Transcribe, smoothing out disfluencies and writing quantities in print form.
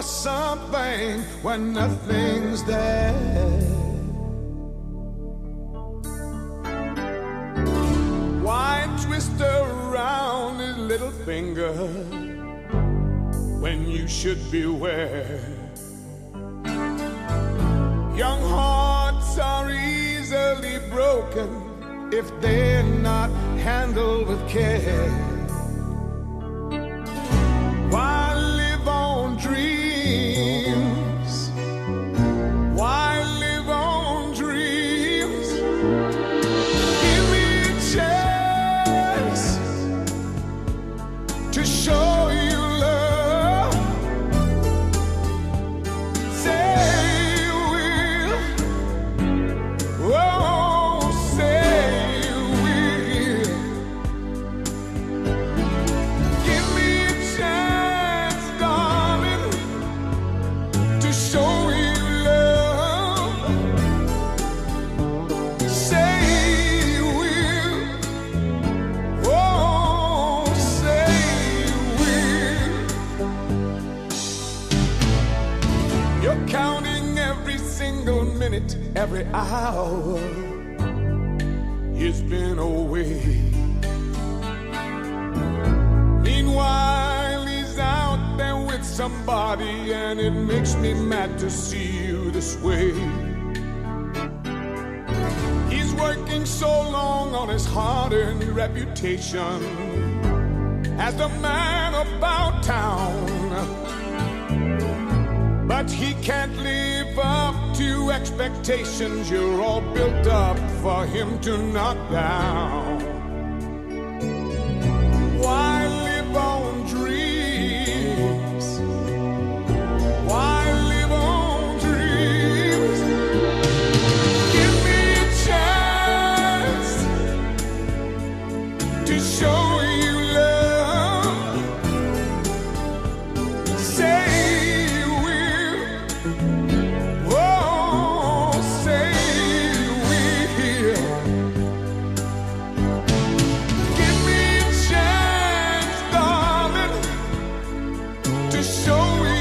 something when nothing's there. Why twist around his little finger when you should beware? Young hearts are easily broken if they're not handled with care. Why live on dreams? Why live on dreams? Give me a chance to show you love. Say you will. Oh, say you will. Give me a chance, darling, to show you love. Say you will. Oh, say you will. You're counting every single minute, every hour it's been away. Meanwhile, he's out there with somebody, and it makes me mad to see you this way. He's working so long on his hard-earned reputation as the man about town, but he can't live up to expectations. You're all built up for him to knock down. Why live on dreams? Why live on dreams? Give me a chance to show you love. Say you will. Oh, say you will. Give me a chance, darling, to show you